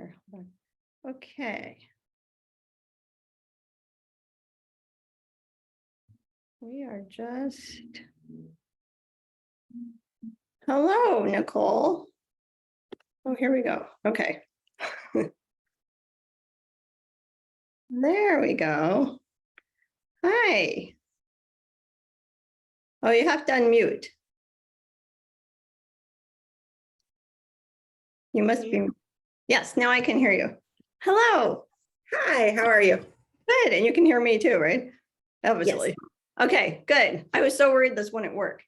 here. Hold on. Okay. We are just. Hello, Nicole. Oh, here we go. Okay. There we go. Hi. Oh, you have to unmute. You must be. Yes, now I can hear you. Hello. Hi, how are you? Good. And you can hear me too, right? Obviously. Yes. Okay, good. I was so worried this wouldn't work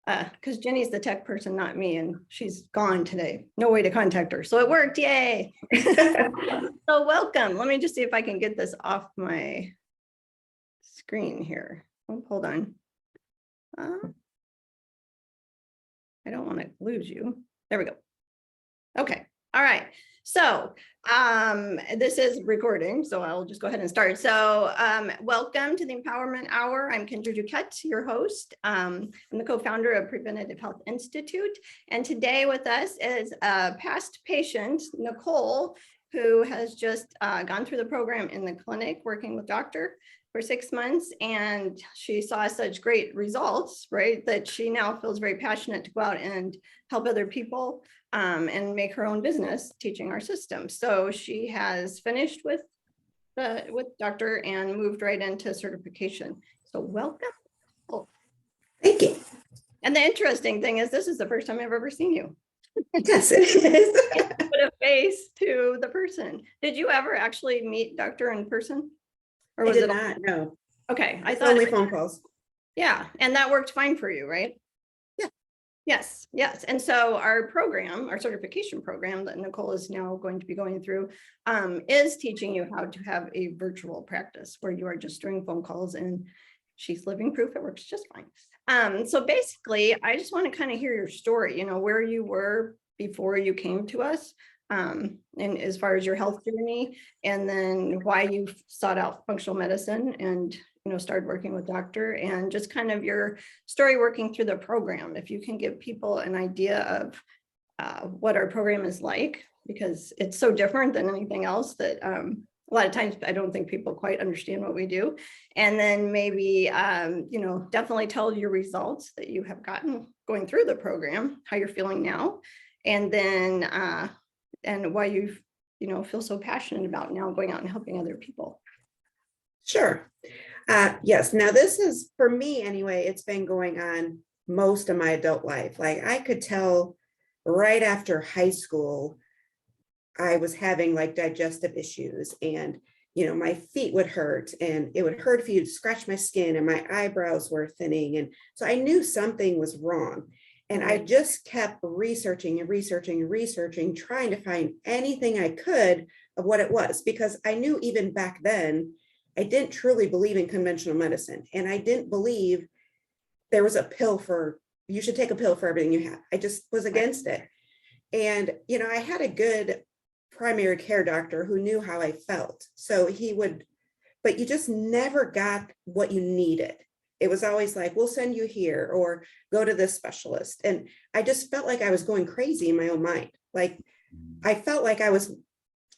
because Jenny's the tech person, not me, and she's gone today. No way to contact her. So it worked. Yay. So welcome. Let me just see if I can get this off my screen here. Oh, hold on. I don't want to lose you. There we go. Okay. All right. So this is recording, so I'll just go ahead and start. So welcome to the Empowerment Hour. I'm Kendra Duquette, your host. I'm the co-founder of Preventative Health Institute. And today with us is a past patient, Nicole, who has just gone through the program in the clinic working with doctor for 6 months. And she saw such great results, right, that she now feels very passionate to go out and help other people and make her own business teaching our system. So she has finished with doctor and moved right into certification. So welcome. Oh. Thank you. And the interesting thing is this is the first time I've ever seen you. Yes, it is. Put a face to the person. Did you ever actually meet doctor in person? Or was it not? No. Okay. I thought only phone calls. Yeah. And that worked fine for you, right? Yes, yes. And so our program, our certification program that Nicole is now going to be going through is teaching you how to have a virtual practice where you are just doing phone calls, and she's living proof it works just fine. So basically, I just want to kind of hear your story, where you were before you came to us, and as far as your health journey, and then why you sought out functional medicine and started working with doctor, and just kind of your story working through the program. If you can give people an idea of what our program is like, because it's so different than anything else that a lot of times I don't think people quite understand what we do. And then maybe, definitely tell your results that you have gotten going through the program, how you're feeling now, and then, and why you feel so passionate about now going out and helping other people. Sure. Yes. Now this is, for me anyway, it's been going on most of my adult life. Like I could tell right after high school, I was having like digestive issues, and, my feet would hurt, and it would hurt if you scratch my skin, and my eyebrows were thinning. And so I knew something was wrong. And I just kept researching and researching and researching, trying to find anything I could of what it was, because I knew even back then, I didn't truly believe in conventional medicine. And I didn't believe there was a pill you should take a pill for everything you have. I just was against it. And, I had a good primary care doctor who knew how I felt. So he would, but you just never got what you needed. It was always like, we'll send you here or go to this specialist. And I just felt like I was going crazy in my own mind. Like I felt like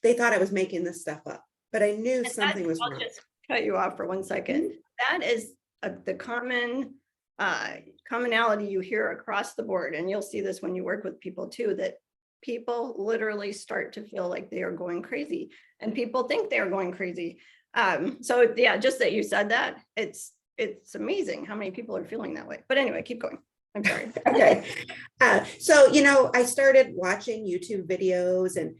they thought I was making this stuff up, but I knew something was wrong. I'll just cut you off for 1 second. That is the commonality you hear across the board. And you'll see this when you work with people too, that people literally start to feel like they are going crazy, and people think they are going crazy. So yeah, just that you said that, it's amazing how many people are feeling that way. But anyway, keep going. I'm sorry. Okay. So, I started watching YouTube videos and,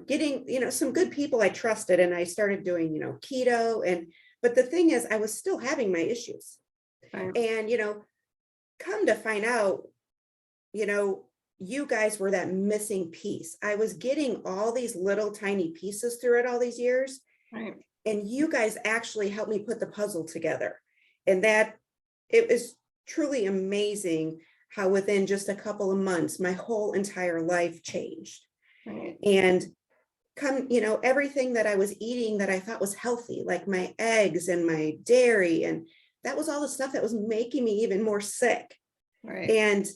getting, some good people I trusted, and I started doing, keto. But the thing is, I was still having my issues. Right. And, come to find out, you guys were that missing piece. I was getting all these little tiny pieces through it all these years. Right. And you guys actually helped me put the puzzle together. And that it was truly amazing how within just a couple of months, my whole entire life changed. Right. And everything that I was eating that I thought was healthy, like my eggs and my dairy, and that was all the stuff that was making me even more sick. Right. And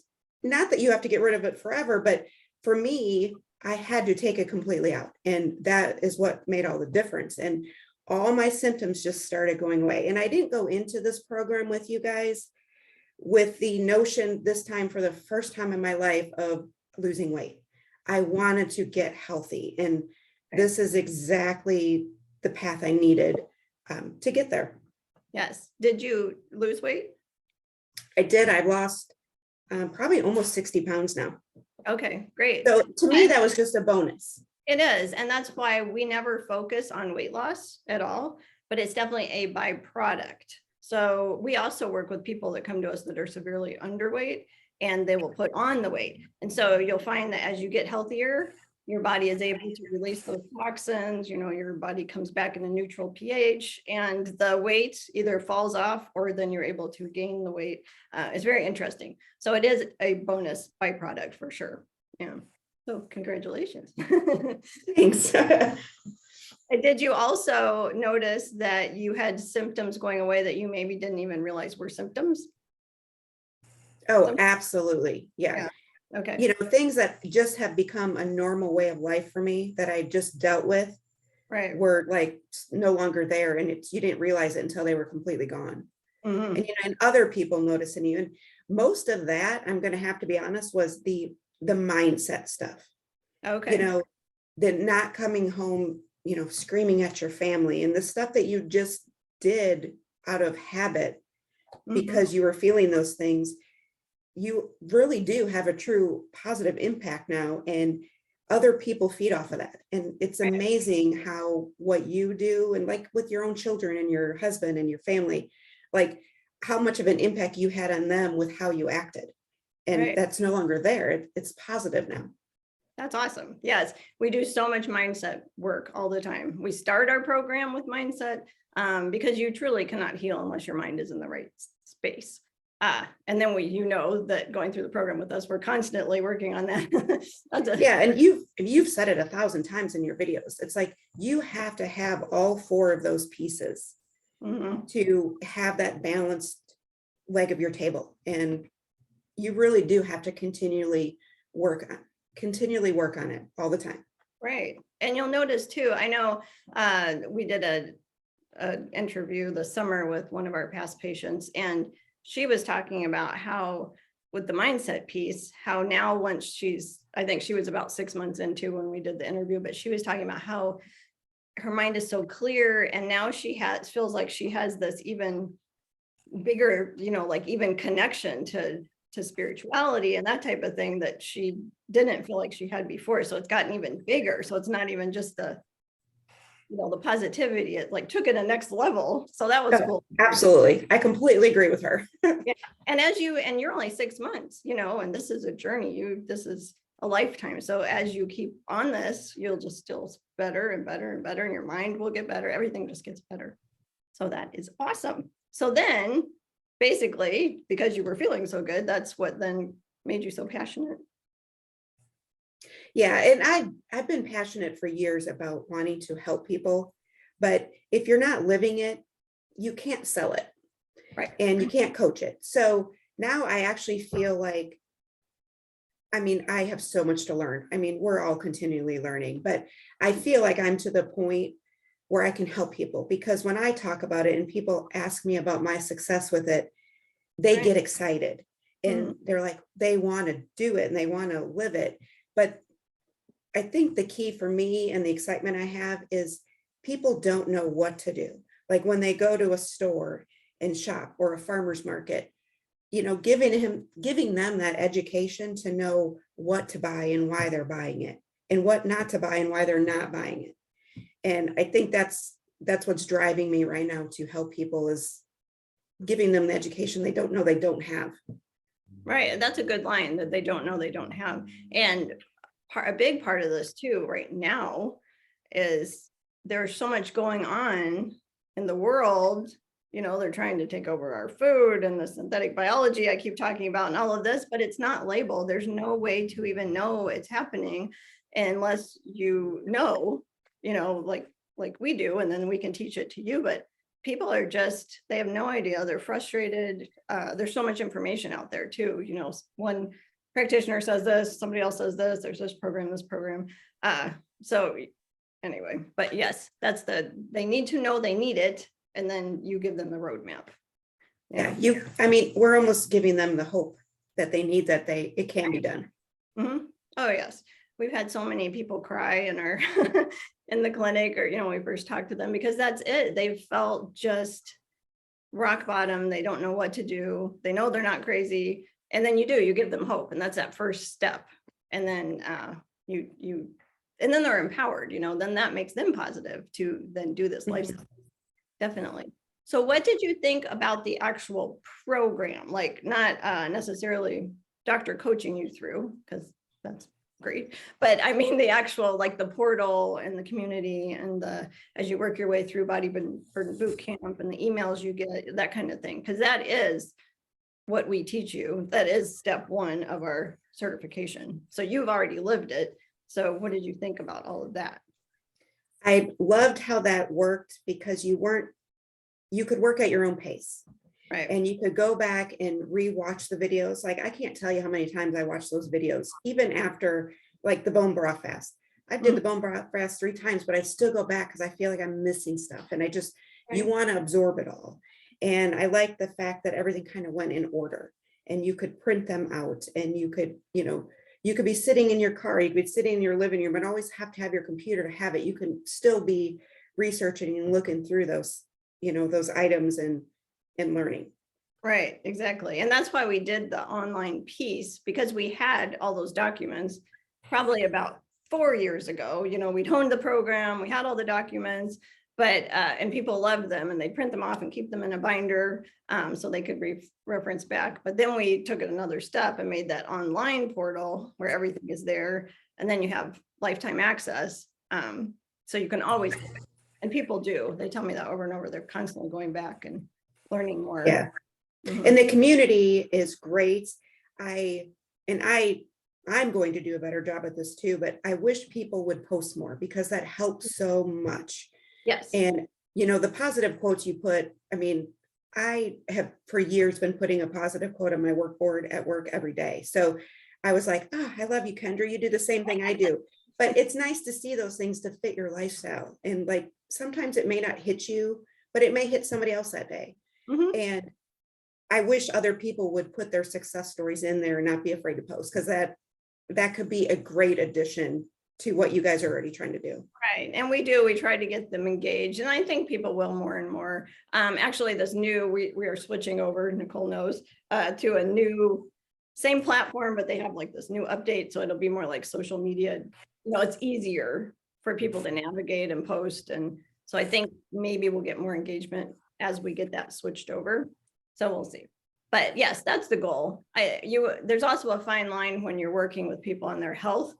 not that you have to get rid of it forever, but for me, I had to take it completely out. And that is what made all the difference. And all my symptoms just started going away. And I didn't go into this program with you guys with the notion this time, for the first time in my life, of losing weight. I wanted to get healthy. And this is exactly the path I needed to get there. Yes. Did you lose weight? I did. I lost probably almost 60 pounds now. Okay, great. So to me, that was just a bonus. It is. And that's why we never focus on weight loss at all, but it's definitely a byproduct. So we also work with people that come to us that are severely underweight, and they will put on the weight. And so you'll find that as you get healthier, your body is able to release those toxins, your body comes back in a neutral pH, and the weight either falls off or then you're able to gain the weight. It's very interesting. So it is a bonus byproduct for sure. Yeah. So congratulations. Thanks. Did you also notice that you had symptoms going away that you maybe didn't even realize were symptoms? Oh, absolutely. Yeah. Okay. Things that just have become a normal way of life for me that I just dealt with Right. were like no longer there. And you didn't realize it until they were completely gone. Mhm. And, and other people noticing you. And most of that, I'm going to have to be honest, was the mindset stuff. Okay. The not coming home, screaming at your family, and the stuff that you just did out of habit because you were feeling those things. You really do have a true positive impact now, and other people feed off of that. And it's amazing how what you do, and like with your own children and your husband and your family, like how much of an impact you had on them with how you acted. And that's no longer there. It's positive now. That's awesome. Yes, we do so much mindset work all the time. We start our program with mindset because you truly cannot heal unless your mind is in the right space. And then that going through the program with us, we're constantly working on that. Yeah, and you've said it 1,000 times in your videos. It's like you have to have all 4 of those pieces to have that balanced leg of your table, and you really do have to continually work on it all the time. Right. And you'll notice too, I know we did an interview this summer with one of our past patients, and she was talking about how with the mindset piece, how now once I think she was about 6 months into when we did the interview, but she was talking about how her mind is so clear, and now feels like she has this even bigger, like even connection to spirituality and that type of thing that she didn't feel like she had before. So it's gotten even bigger. So it's not even just the positivity, it like took it a next level. So that was cool. Absolutely. I completely agree with her. Yeah. And you're only 6 months, and this is a journey. This is a lifetime. So as you keep on this, you'll just still better and better and better, and your mind will get better. Everything just gets better. So that is awesome. So then basically, because you were feeling so good, that's what then made you so passionate. Yeah, and I've been passionate for years about wanting to help people, but if you're not living it, you can't sell it, right? And you can't coach it. So now I actually feel like, I have so much to learn. We're all continually learning, but I feel like I'm to the point where I can help people, because when I talk about it and people ask me about my success with it, they get excited and they're like, they want to do it and they want to live it. But I think the key for me and the excitement I have is people don't know what to do. Like when they go to a store and shop or a farmer's market, giving them that education to know what to buy and why they're buying it, and what not to buy and why they're not buying it. And I think that's what's driving me right now to help people, is giving them the education they don't know they don't have. Right. That's a good line, that they don't know they don't have. And a big part of this too right now is there's so much going on in the world. They're trying to take over our food and the synthetic biology I keep talking about and all of this, but it's not labeled. There's no way to even know it's happening unless like we do, and then we can teach it to you. But people are they have no idea. They're frustrated. There's so much information out there too. One practitioner says this, somebody else says this, there's this program. So anyway, but yes, they need to know they need it, and then you give them the roadmap. Yeah, I mean, we're almost giving them the hope that they need, that it can be done. Mm-hmm. Oh, yes. We've had so many people cry in our in the clinic, or, when we first talked to them, because that's it. They've felt just rock bottom. They don't know what to do. They know they're not crazy. And then you give them hope. And that's that first step. And then and then they're empowered, then that makes them positive to then do this lifestyle. Definitely. So what did you think about the actual program? Like, not necessarily doctor coaching you through, because that's great, but I mean the actual, like, the portal and the community, and as you work your way through bodybuilding boot camp and the emails you get, that kind of thing, because that is what we teach you. That is step one of our certification. So you've already lived it. So what did you think about all of that? I loved how that worked, because you could work at your own pace. Right. And you could go back and rewatch the videos. Like, I can't tell you how many times I watched those videos, even after, like, the bone broth fast. I did the bone broth fast 3 times, but I still go back because I feel like I'm missing stuff. And you want to absorb it all. And I like the fact that everything kind of went in order, and you could print them out, and you could be sitting in your car, you could be sitting in your living room, but always have to have your computer to have it. You can still be researching and looking through those, those items and learning. Right, exactly. And that's why we did the online piece, because we had all those documents probably about 4 years ago. We'd honed the program, we had all the documents, but and people loved them, and they print them off and keep them in a binder, so they could reference back. But then we took it another step and made that online portal where everything is there, and then you have lifetime access, so you can always, and people do, they tell me that over and over, they're constantly going back and learning more. Yeah. And the community is great. I'm going to do a better job at this too, but I wish people would post more, because that helps so much. Yes. And the positive quotes you put, I mean, I have for years been putting a positive quote on my work board at work every day. So I was like, I love you, Kendra. You do the same thing I do. But it's nice to see those things to fit your lifestyle. And, like, sometimes it may not hit you, but it may hit somebody else that day. And I wish other people would put their success stories in there and not be afraid to post, because that could be a great addition to what you guys are already trying to do. Right. And we try to get them engaged, and I think people will more and more. Actually, we are switching over, Nicole knows, to a new, same platform, but they have like this new update. So it'll be more like social media. It's easier for people to navigate and post. And so I think maybe we'll get more engagement as we get that switched over. So we'll see. But yes, that's the goal. There's also a fine line when you're working with people on their health,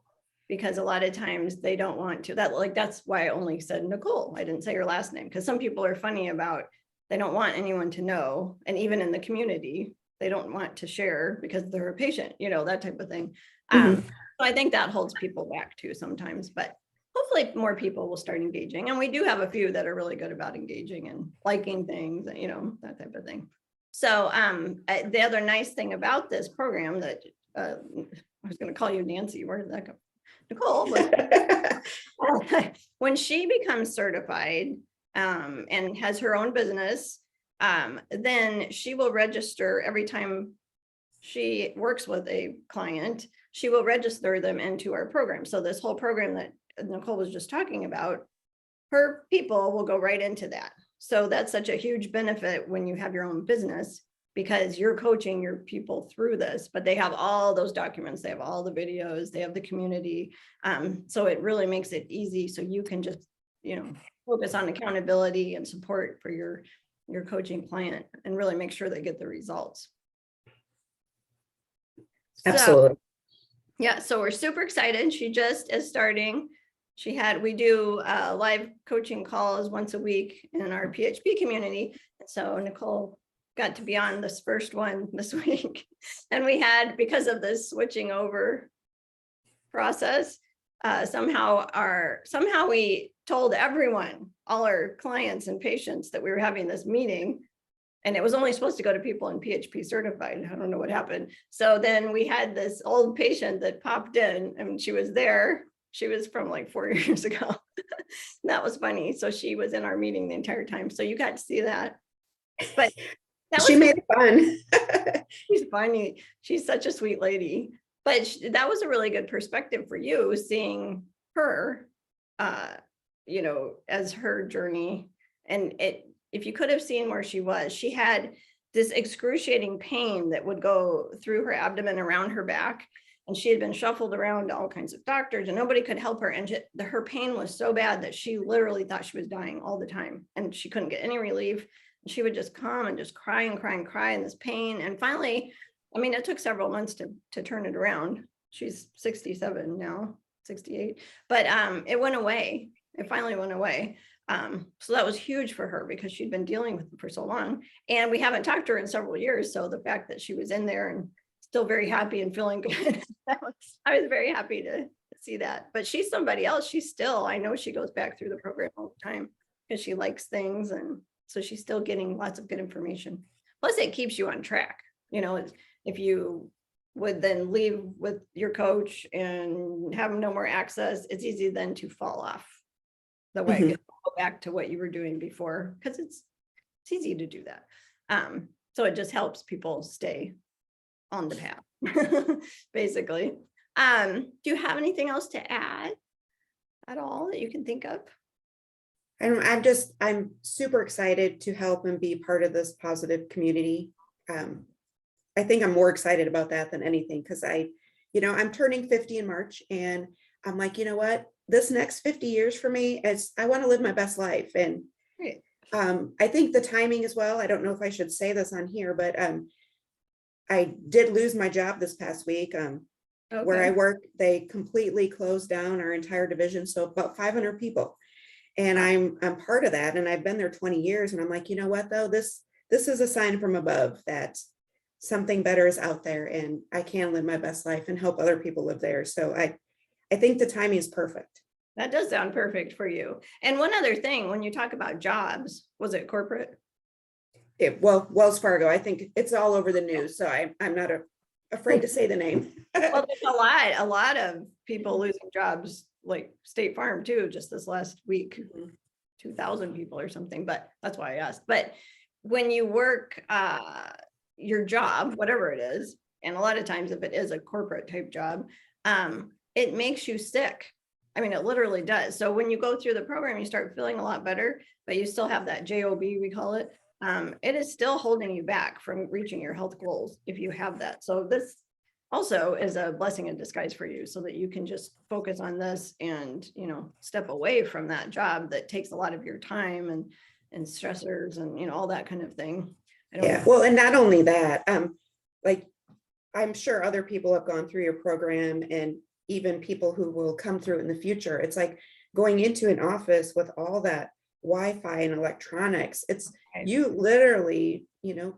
because a lot of times they don't want to. That's why I only said Nicole. I didn't say her last name, because some people are funny about, they don't want anyone to know. And even in the community, they don't want to share because they're a patient, that type of thing. So I think that holds people back too sometimes, but hopefully more people will start engaging. And we do have a few that are really good about engaging and liking things, that type of thing. So the other nice thing about this program that I was going to call you Nancy. Where did that go? Nicole. When she becomes certified and has her own business, then she will register every time she works with a client. She will register them into our program. So this whole program that Nicole was just talking about, her people will go right into that. So that's such a huge benefit when you have your own business, because you're coaching your people through this, but they have all those documents, they have all the videos, they have the community. So it really makes it easy. So you can just, focus on accountability and support for your coaching client and really make sure they get the results. Absolutely. So we're super excited. She just is starting. We do live coaching calls once a week in our PHP community. So Nicole got to be on this first one this week. And we had, because of this switching over process, somehow we told everyone, all our clients and patients, that we were having this meeting And it was only supposed to go to people in PHP certified. I don't know what happened. So then we had this old patient that popped in and she was there. She was from like 4 years ago. That was funny. So she was in our meeting the entire time. So you got to see that. But that She was made it fun. she's funny. She's such a sweet lady. But that was a really good perspective for you, seeing her, you know, as her journey. And if you could have seen where she was, she had this excruciating pain that would go through her abdomen, around her back. And she had been shuffled around to all kinds of doctors and nobody could help her. And her pain was so bad that she literally thought she was dying all the time. And she couldn't get any relief. And she would just come and just cry and cry and cry in this pain. And finally, I mean, it took several months to turn it around. She's 67 now, 68, but it went away. It finally went away. So that was huge for her because she'd been dealing with it for so long. And we haven't talked to her in several years. So the fact that she was in there and still very happy and feeling good, I was very happy to see that. But she's somebody else. She's still, I know she goes back through the program all the time because she likes things. And so she's still getting lots of good information. Plus it keeps you on track. You know, if you would then leave with your coach and have no more access, it's easy then to fall off the way, go back to what you were doing before, because it's easy to do that. So it just helps people stay on the path, basically. Do you have anything else to add at all that you can think of? I'm super excited to help and be part of this positive community. I think I'm more excited about that than anything because I'm turning 50 in March and I'm like, you know what, this next 50 years for me is I want to live my best life. And Right. I think the timing as well. I don't know if I should say this on here, but I did lose my job this past week. Where I work, they completely closed down our entire division. So about 500 people. And I'm part of that. And I've been there 20 years. And I'm like, you know what, though, this is a sign from above that something better is out there and I can live my best life and help other people live there. So I think the timing is perfect. That does sound perfect for you. And one other thing, when you talk about jobs, was it corporate? Well, Wells Fargo, I think it's all over the news. So I'm not afraid to say the name. Well, there's a lot of people losing jobs, like State Farm too, just this last week, 2,000 people or something, but that's why I asked. But when you work your job, whatever it is, and a lot of times if it is a corporate type job, it makes you sick. I mean, it literally does. So when you go through the program, you start feeling a lot better, but you still have that JOB, we call it. It is still holding you back from reaching your health goals if you have that. So this also is a blessing in disguise for you so that you can just focus on this and, step away from that job that takes a lot of your time and stressors and, all that kind of thing. Yeah, well, and not only that, like I'm sure other people have gone through your program and even people who will come through in the future. It's like going into an office with all that Wi-Fi and electronics. It's you literally,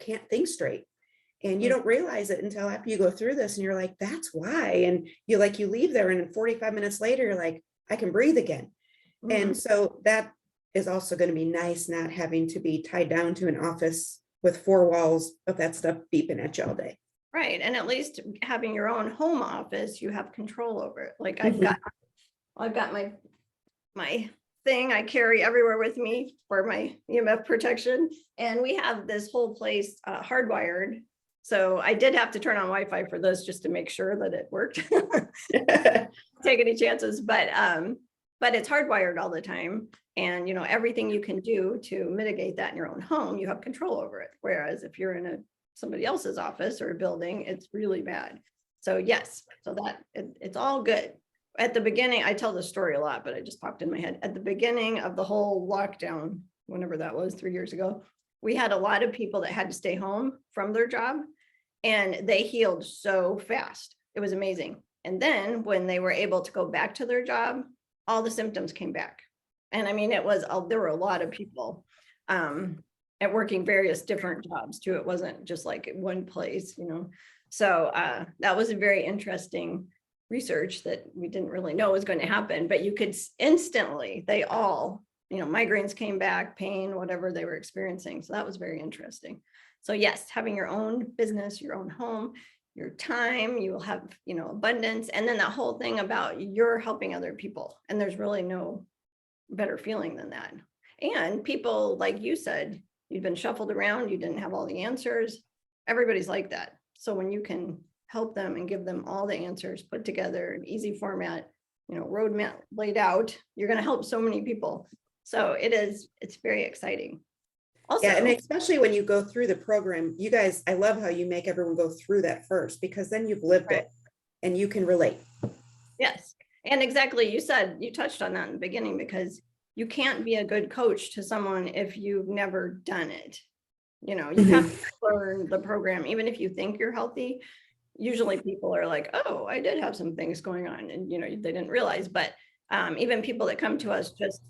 can't think straight. And you don't realize it until after you go through this and you're like, that's why. And you leave there and 45 minutes later, you're like, I can breathe again. And so that is also going to be nice, not having to be tied down to an office with four walls of that stuff beeping at you all day. Right. And at least having your own home office, you have control over it. Like I've got my thing I carry everywhere with me for my EMF protection. And we have this whole place hardwired. So I did have to turn on Wi-Fi for this just to make sure that it worked. Take any chances, but it's hardwired all the time. And, everything you can do to mitigate that in your own home, you have control over it. Whereas if you're in somebody else's office or a building, it's really bad. So yes, so that it's all good. At the beginning, I tell this story a lot, but it just popped in my head. At the beginning of the whole lockdown, whenever that was 3 years ago, we had a lot of people that had to stay home from their job and they healed so fast. It was amazing. And then when they were able to go back to their job, all the symptoms came back. And I mean, there were a lot of people at working various different jobs too. It wasn't just like one place, So that was a very interesting research that we didn't really know was going to happen, but you could instantly, they all migraines came back, pain, whatever they were experiencing. So that was very interesting. So yes, having your own business, your own home, your time, you will have, abundance. And then that whole thing about you're helping other people. And there's really no better feeling than that. And people, like you said, you've been shuffled around, you didn't have all the answers. Everybody's like that. So when you can help them and give them all the answers put together in easy format, roadmap laid out, you're going to help so many people. So it's very exciting. Also, Yeah, and especially when you go through the program, you guys, I love how you make everyone go through that first, because then you've lived it and you can relate. Yes. And exactly, you touched on that in the beginning, because you can't be a good coach to someone if you've never done it. You have to learn the program. Even if you think you're healthy, usually people are like, oh, I did have some things going on, and they didn't realize. But even people that come to us just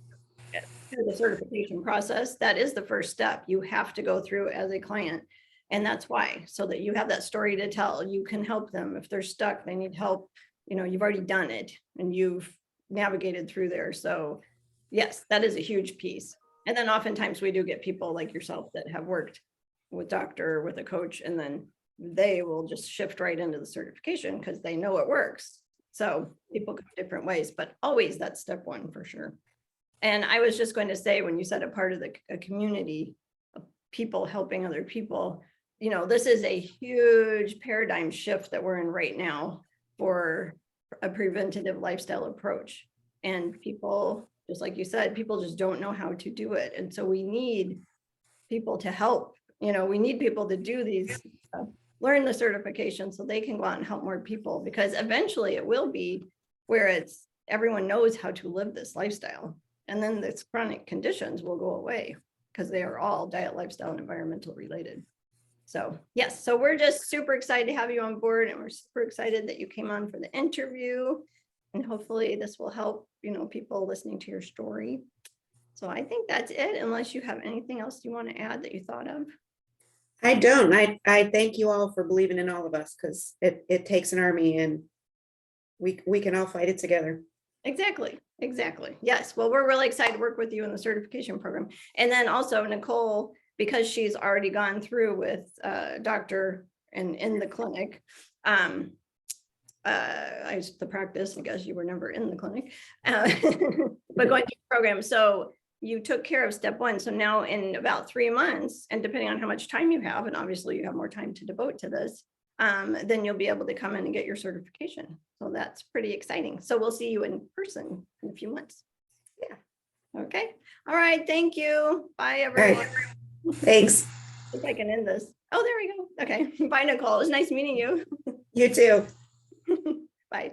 through the certification process, that is the first step you have to go through as a client. And that's why, so that you have that story to tell, you can help them if they're stuck, they need help. You've already done it and you've navigated through there. So yes, that is a huge piece. And then oftentimes we do get people like yourself that have worked with doctor or with a coach, and then they will just shift right into the certification because they know it works. So people go different ways, but always that's step one for sure. And I was just going to say, when you said a part of a community of people helping other people, this is a huge paradigm shift that we're in right now for a preventative lifestyle approach. And people, just like you said, people just don't know how to do it. And so we need people to help, we need people to do these, learn the certification so they can go out and help more people, because eventually it will be where everyone knows how to live this lifestyle. And then this chronic conditions will go away because they are all diet, lifestyle, and environmental related. So yes, so we're just super excited to have you on board, and we're super excited that you came on for the interview. And hopefully this will help, people listening to your story. So I think that's it, unless you have anything else you want to add that you thought of. I don't. I thank you all for believing in all of us, because it takes an army, and we can all fight it together. Exactly. Yes. Well, we're really excited to work with you in the certification program. And then also Nicole, because she's already gone through with doctor and in the clinic. I used to practice, I guess you were never in the clinic, but going through the program. So you took care of step one. So now in about 3 months, and depending on how much time you have, and obviously you have more time to devote to this, then you'll be able to come in and get your certification. So that's pretty exciting. So we'll see you in person in a few months. Yeah. Okay. All right. Thank you. Bye, everyone. Right. Thanks. I think I can end this. Oh, there we go. Okay. Bye, Nicole. It was nice meeting you. You too. Bye.